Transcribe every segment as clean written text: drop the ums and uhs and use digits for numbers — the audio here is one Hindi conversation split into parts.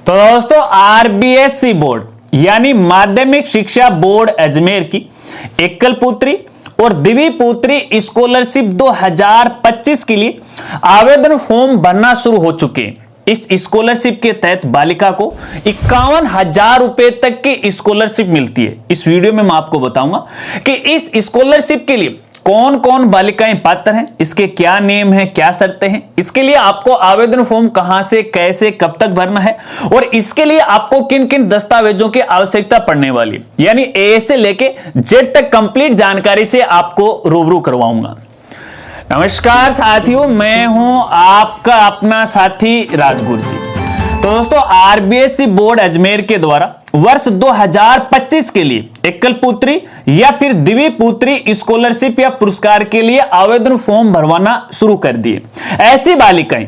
तो दोस्तों आरबीएससी बोर्ड यानी माध्यमिक शिक्षा बोर्ड अजमेर की एकल पुत्री और द्वितीय पुत्री स्कॉलरशिप 2025 के लिए आवेदन फॉर्म भरना शुरू हो चुके हैं। इस स्कॉलरशिप के तहत बालिका को 51,000 रुपए तक की स्कॉलरशिप मिलती है। इस वीडियो में मैं आपको बताऊंगा कि इस स्कॉलरशिप के लिए कौन कौन बालिकाएं पात्र हैं, इसके क्या नियम हैं, क्या शर्तें हैं, इसके लिए आपको आवेदन फॉर्म कहां से, कैसे, कब तक भरना है और इसके लिए आपको किन किन दस्तावेजों की आवश्यकता पड़ने वाली, यानी ए से लेके जेड तक कंप्लीट जानकारी से आपको रूबरू करवाऊंगा। नमस्कार साथियों, मैं हूं आपका अपना साथी राजगुरु जी। तो दोस्तों आरबीएससी बोर्ड अजमेर के द्वारा वर्ष 2025 के लिए एकल पुत्री या फिर द्वितीय पुत्री स्कॉलरशिप या पुरस्कार के लिए आवेदन फॉर्म भरवाना शुरू कर दिए। ऐसी बालिकाएं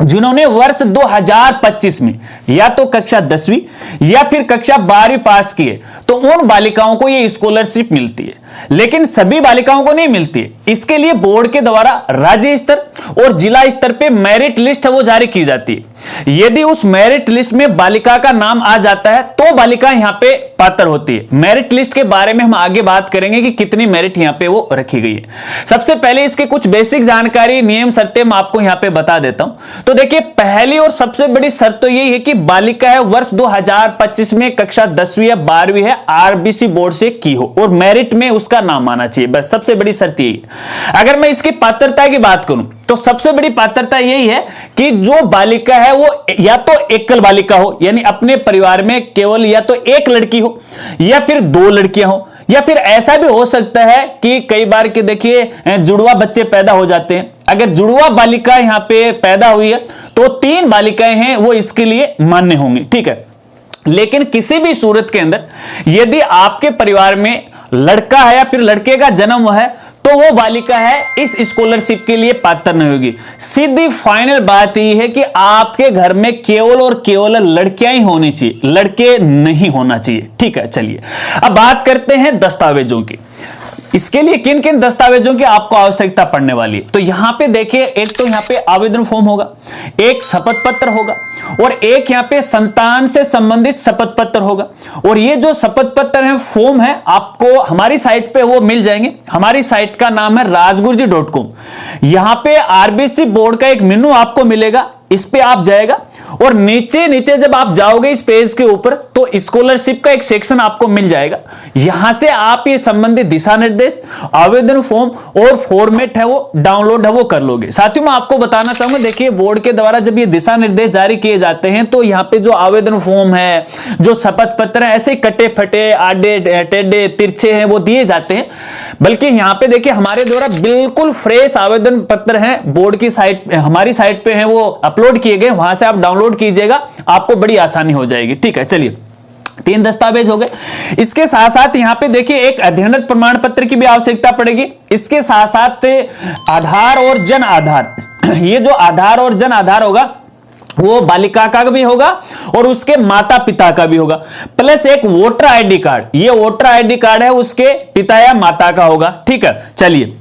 जिन्होंने वर्ष 2025 में या तो कक्षा 10वीं या फिर कक्षा 12वीं पास किए तो उन बालिकाओं को यह स्कॉलरशिप मिलती है, लेकिन सभी बालिकाओं को नहीं मिलती है। इसके लिए बोर्ड के द्वारा राज्य स्तर और जिला स्तर पे मेरिट लिस्ट है वो जारी की जाती है। यदि उस मेरिट लिस्ट में बालिका का नाम आ जाता है तो बालिका यहां पे पात्र होती है। मेरिट लिस्ट के बारे में हम आगे बात करेंगे कि कितनी मेरिट यहां पे वो रखी गई है। सबसे पहले इसके कुछ बेसिक जानकारी, नियम, शर्तें मैं आपको यहां पे बता देता हूं। तो देखिए, पहली और सबसे बड़ी शर्त तो यही है कि बालिका है वर्ष 2025 में कक्षा 10वीं या 12वीं है आरबीसी बोर्ड से की हो और मेरिट में उसका नाम आना चाहिए। बस सबसे बड़ी शर्त यही है। अगर मैं इसकी पात्रता की बात करूं तो सबसे बड़ी पात्रता यही है कि जो बालिका है वो या तो एकल बालिका हो, यानी अपने परिवार में केवल या तो एक लड़की हो या फिर दो लड़कियां हो, या फिर ऐसा भी हो सकता है कि कई बार के देखिए जुड़वा बच्चे पैदा हो जाते हैं। अगर जुड़वा बालिका यहां पे पैदा हुई है तो 3 बालिकाएं हैं वो इसके लिए मान्य होंगी, ठीक है। लेकिन किसी भी सूरत के अंदर यदि आपके परिवार में लड़का है या फिर लड़के का जन्म हुआ है तो वो बालिका है इस स्कॉलरशिप के लिए पात्र नहीं होगी। सीधी फाइनल बात यह है कि आपके घर में केवल और केवल लड़कियां ही होनी चाहिए, लड़के नहीं होना चाहिए, ठीक है। चलिए अब बात करते हैं दस्तावेजों की। इसके लिए किन किन दस्तावेजों की आपको आवश्यकता पड़ने वाली है। तो यहां पे देखिए, एक तो यहां पे आवेदन फॉर्म होगा, एक शपथ पत्र होगा और एक यहां पे संतान से संबंधित शपथ पत्र होगा। और ये जो शपथ पत्र है, फॉर्म है, आपको हमारी साइट पे वो मिल जाएंगे। हमारी साइट का नाम है rajguruji.com। यहां पे आरबीएससी बोर्ड का एक मेनू आपको मिलेगा, इस पे आप जाएगा और नीचे नीचे जब आप जाओगे इस पेज के ऊपर तो स्कॉलरशिप का एक सेक्शन आपको मिल जाएगा। यहां से आप ये संबंधित दिशा निर्देश, आवेदन फॉर्म और फॉर्मेट है वो डाउनलोड है वो कर लोगे। साथियों मैं आपको बताना चाहूंगा, देखिए बोर्ड के द्वारा जब ये दिशा निर्देश जारी किए जाते हैं तो यहाँ पे जो आवेदन फॉर्म है, जो शपथ पत्र है, ऐसे कटे फटे, आडे टेढ़े तिरछे हैं वो दिए जाते हैं। बल्कि यहाँ पे देखिए हमारे द्वारा बिल्कुल फ्रेश आवेदन पत्र हैं, बोर्ड की साइट, हमारी साइट पे हैं वो अपलोड किए गए, वहां से आप डाउनलोड कीजिएगा, आपको बड़ी आसानी हो जाएगी, ठीक है। चलिए 3 दस्तावेज हो गए। इसके साथ साथ यहां पे देखिए एक अध्ययनरत प्रमाण पत्र की भी आवश्यकता पड़ेगी। इसके साथ साथ आधार और जन आधार, ये जो आधार और जन आधार होगा वो बालिका का भी होगा और उसके माता पिता का भी होगा, प्लस एक वोटर आईडी कार्ड। ये वोटर आईडी कार्ड है उसके पिता या माता का होगा, ठीक है। चलिए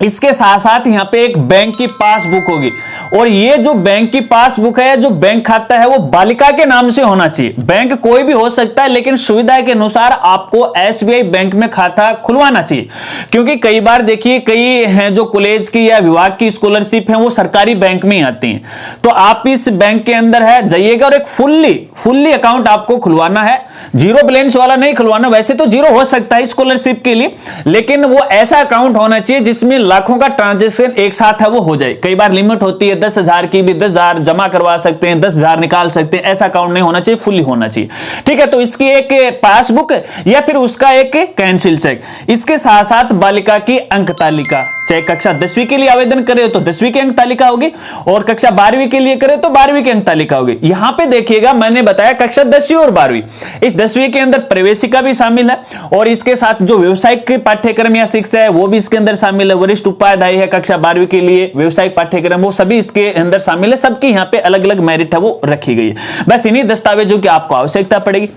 इसके साथ साथ यहां पे एक बैंक की पासबुक होगी और ये जो बैंक की पासबुक है, जो बैंक खाता है वो बालिका के नाम से होना चाहिए। बैंक कोई भी हो सकता है लेकिन सुविधा के अनुसार आपको एसबीआई बैंक में खाता खुलवाना चाहिए, क्योंकि कई बार देखिए कई हैं जो कॉलेज की या विभाग की स्कॉलरशिप है वो सरकारी बैंक में ही आती हैं। तो आप इस बैंक के अंदर है जाइएगा और एक फुल्ली अकाउंट आपको खुलवाना है। जीरो बैलेंस वाला नहीं खुलवाना, वैसे तो जीरो हो सकता है स्कॉलरशिप के लिए, लेकिन वो ऐसा अकाउंट होना चाहिए जिसमें लाखों का ट्रांजैक्शन एक साथ है वो हो जाए। कई बार लिमिट होती है 10,000 की भी, 10,000 जमा करवा सकते हैं, 10,000 निकाल सकते हैं, ऐसा अकाउंट नहीं होना चाहिए, फुल्ली होना चाहिए, ठीक है। तो इसकी एक पासबुक या फिर उसका एक कैंसिल चेक। इसके साथ साथ बालिका की अंक तालिका, चाहे कक्षा 10वीं के लिए आवेदन करे तो 10वीं की अंक तालिका होगी और कक्षा 12वीं के लिए करे तो 12वीं की अंक तालिका होगी। यहां पे देखिएगा मैंने बताया कक्षा 10वीं और 12वीं, इस 10वीं के अंदर प्रवेशिका भी शामिल है और इसके साथ जो व्यवसायिक पाठ्यक्रम या शिक्षा है वो भी इसके अंदर शामिल है। वरिष्ठ उपाध्याय है कक्षा 12वीं के लिए, व्यवसायिक पाठ्यक्रम वो सभी इसके अंदर शामिल है। सबकी यहाँ पे अलग अलग मेरिट है वो रखी गई है। बस इन्हीं दस्तावेजों की आपको आवश्यकता पड़ेगी।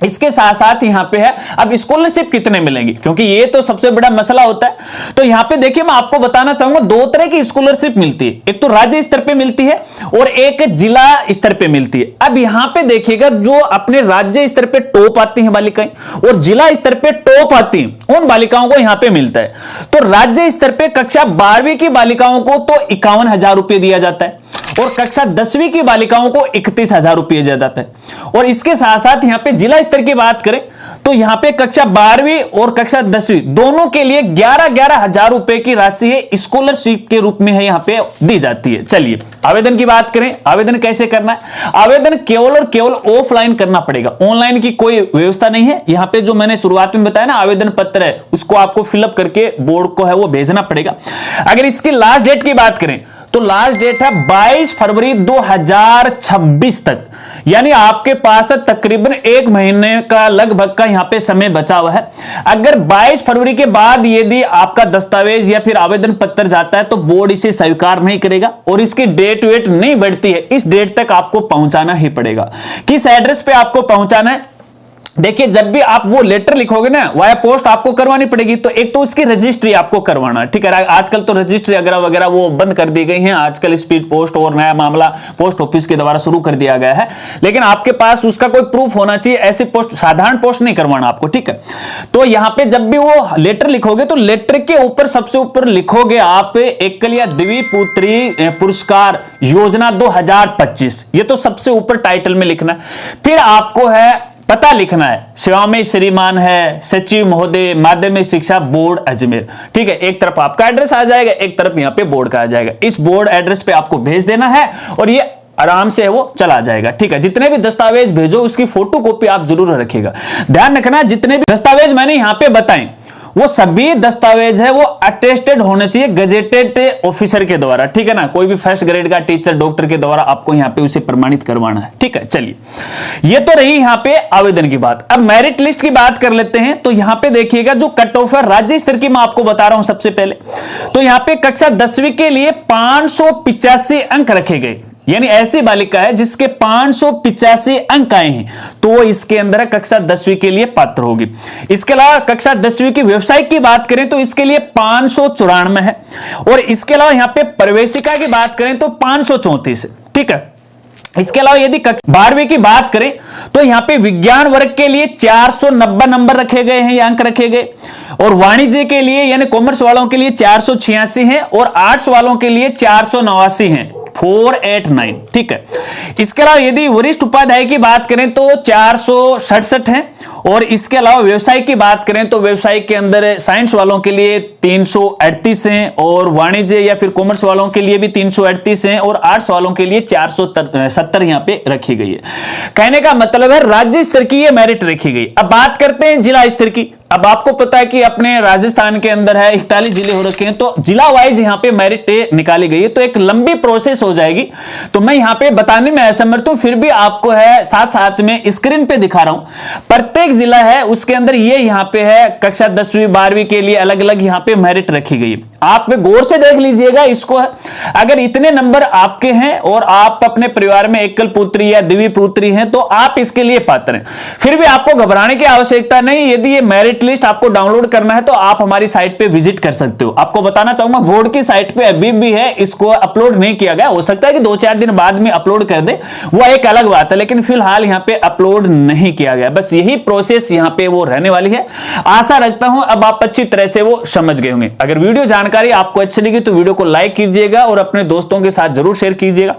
इसके साथ साथ यहां पे है अब स्कॉलरशिप कितने मिलेंगे, क्योंकि ये तो सबसे बड़ा मसला होता है। तो यहां पे देखिए मैं आपको बताना चाहूंगा दो तरह की स्कॉलरशिप मिलती है, एक तो राज्य स्तर पे मिलती है और एक जिला स्तर पे मिलती है। अब यहां पे देखिएगा जो अपने राज्य स्तर पे टॉप आती हैं बालिकाएं और जिला स्तर पे टॉप आती हैं उन बालिकाओं को यहां पे मिलता है। तो राज्य स्तर पे कक्षा 12वीं की बालिकाओं को तो 51,000 रुपए दिया जाता है और कक्षा 10वीं की बालिकाओं को 31,000 रुपए दिया जाता है। और इसके साथ साथ यहां पे जिला स्तर की बात करें तो यहां पे कक्षा 12वीं और कक्षा 10वीं दोनों के लिए 11,000 रुपए की राशि है स्कॉलरशिप के रूप में है यहां पे दी जाती है। चलिए आवेदन की बात करें, आवेदन कैसे करना है। आवेदन केवल और केवल ऑफलाइन करना पड़ेगा, ऑनलाइन की कोई व्यवस्था नहीं है। यहां पे जो मैंने शुरुआत में बताया ना आवेदन पत्र है उसको आपको फिलअप करके बोर्ड को है वो भेजना पड़ेगा। अगर इसकी लास्ट डेट की बात करें तो लास्ट डेट है 22 फरवरी 2026 तक, यानी आपके पास तकरीबन 1 महीने का लगभग का यहां पे समय बचा हुआ है। अगर 22 फरवरी के बाद यदि आपका दस्तावेज या फिर आवेदन पत्र जाता है तो बोर्ड इसे स्वीकार नहीं करेगा और इसकी डेट वेट नहीं बढ़ती है, इस डेट तक आपको पहुंचाना ही पड़ेगा। किस एड्रेस पे आपको पहुंचाना है, देखिए जब भी आप वो लेटर लिखोगे ना वाया पोस्ट आपको करवानी पड़ेगी। तो एक तो उसकी रजिस्ट्री आपको करवाना है, ठीक है। आजकल तो रजिस्ट्री वगैरह वो बंद कर दी गई हैं, आजकल स्पीड पोस्ट और नया मामला पोस्ट ऑफिस के द्वारा शुरू कर दिया गया है, लेकिन आपके पास उसका कोई प्रूफ होना चाहिए। ऐसी पोस्ट साधारण पोस्ट नहीं करवाना आपको, ठीक है। तो यहां पे जब भी वो लेटर लिखोगे तो लेटर के ऊपर सबसे ऊपर लिखोगे आप एकल या द्विपुत्री पुरस्कार योजना 2025, ये तो सबसे ऊपर टाइटल में लिखना है। फिर आपको है पता लिखना है, सेवा में श्रीमान है सचिव महोदय माध्यमिक शिक्षा बोर्ड अजमेर, ठीक है। एक तरफ आपका एड्रेस आ जाएगा, एक तरफ यहां पे बोर्ड का आ जाएगा। इस बोर्ड एड्रेस पे आपको भेज देना है और ये आराम से वो चला जाएगा, ठीक है। जितने भी दस्तावेज भेजो उसकी फोटो कॉपी आप जरूर रखिएगा। ध्यान रखना जितने भी दस्तावेज मैंने यहां पे बताए वो सभी दस्तावेज है वो अटेस्टेड होने चाहिए गजेटेड ऑफिसर के द्वारा, ठीक है ना। कोई भी फर्स्ट ग्रेड का टीचर डॉक्टर के द्वारा आपको यहां पे उसे प्रमाणित करवाना है, ठीक है। चलिए ये तो रही यहां पे आवेदन की बात। अब मेरिट लिस्ट की बात कर लेते हैं। तो यहां पे देखिएगा जो कट ऑफ है राज्य स्तर की मैं आपको बता रहा हूं सबसे पहले। तो यहां पे कक्षा 10वीं के लिए 585 अंक रखे गए, यानी ऐसी बालिका है जिसके 585 अंक आए हैं तो वो इसके अंदर कक्षा 10वीं के लिए पात्र होगी। इसके अलावा कक्षा 10वीं की व्यवसायिक की बात करें तो इसके लिए 594 है और इसके अलावा यहां पे प्रवेशिका की बात करें तो 534 है, ठीक है। इसके अलावा यदि 12वीं की बात करें तो यहां पे विज्ञान वर्ग के लिए 490 नंबर रखे गए हैं, ये अंक रखे गए। और वाणिज्य के लिए यानी कॉमर्स वालों के लिए 486 हैं और आर्ट्स वालों के लिए 489 हैं, 489, ठीक है। इसके अलावा यदि वरिष्ठ उपाध्याय की बात करें तो 467 हैं और इसके अलावा व्यवसाय की बात करें तो व्यवसाय के अंदर साइंस वालों के लिए 338 हैं और वाणिज्य या फिर कॉमर्स वालों के लिए भी 338 हैं और आर्ट्स वालों के लिए 470 यहां पे रखी गई है। कहने का मतलब है राज्य स्तर की ये मेरिट रखी गई। अब बात करते हैं जिला स्तर की। अब आपको पता है कि अपने राजस्थान के अंदर है 41 जिले हो रखे हैं, तो जिला वाइज यहां पे मेरिट निकाली गई है, तो एक लंबी प्रोसेस हो जाएगी। तो मैं यहां पे बताने में असमर्थ हूं, फिर भी आपको है साथ साथ में स्क्रीन पे दिखा रहा हूं। प्रत्येक जिला है उसके अंदर ये यहां पे है कक्षा 10वीं 12वीं के लिए अलग अलग यहां पे मेरिट रखी गई है। आप गौर से देख लीजिएगा इसको। अगर इतने नंबर आपके हैं और आप अपने परिवार में एकल पुत्री या द्विपुत्री हैं तो आप इसके लिए पात्र हैं। फिर भी आपको घबराने की आवश्यकता नहीं। यदि ये मेरिट लिस्ट आपको डाउनलोड करना है तो आप हमारी साइट पे विजिट कर सकते हो। आपको बताना चाहूंगा बोर्ड की साइट पे अभी भी है, इसको अपलोड नहीं किया गया। हो सकता है कि 2-4 दिन बाद में अपलोड कर दे, वो एक अलग बात है, लेकिन फिलहाल यहां पे अपलोड नहीं किया गया। बस यही प्रोसेस यहां पे वो रहने वाली है। आशा रखता हूं अब आप अच्छी तरह से वो समझ गए होंगे। अगर वीडियो जानकारी आपको अच्छी लगी तो वीडियो को लाइक कीजिएगा और अपने दोस्तों के साथ जरूर शेयर कीजिएगा।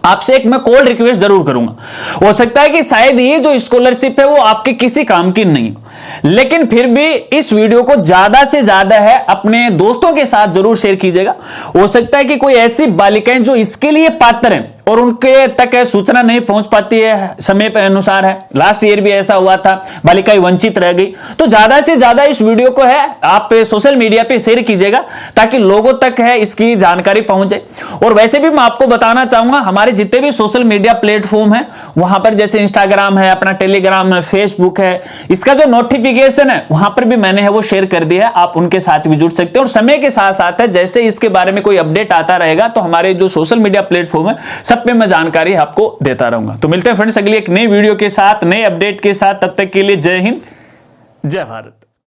आपसे एक मैं कॉल रिक्वेस्ट जरूर करूंगा। हो सकता है कि शायद ये जो स्कॉलरशिप है वो आपके किसी काम की नहीं हो, लेकिन फिर भी इस वीडियो को ज्यादा से ज्यादा है अपने दोस्तों के साथ जरूर शेयर कीजिएगा। हो सकता है कि कोई ऐसी बालिकाएं जो इसके लिए पात्र हैं और उनके तक सूचना नहीं पहुंच पाती है, समय पर अनुसार है। लास्ट ईयर भी ऐसा हुआ था, बालिकाएं वंचित रह गई। तो ज्यादा से ज्यादा इस वीडियो को है आप सोशल मीडिया पे शेयर कीजिएगा ताकि लोगों तक है इसकी जानकारी पहुंच जाए। और वैसे भी मैं आपको बताना चाहूंगा हमारे जितने भी सोशल मीडिया प्लेटफॉर्म है वहां पर जैसे इंस्टाग्राम है, अपना टेलीग्राम है, फेसबुक है, इसका जो नोटिफिकेशन है वहां पर भी मैंने है वो शेयर कर दिया है, आप उनके साथ भी जुड़ सकते हैं। और समय के साथ साथ है जैसे इसके बारे में कोई अपडेट आता रहेगा तो हमारे जो सोशल मीडिया प्लेटफॉर्म है सब पे मैं जानकारी आपको देता रहूंगा। तो मिलते हैं फ्रेंड्स अगली एक नई वीडियो के साथ, नए अपडेट के साथ। तब तक के लिए जय हिंद, जय भारत।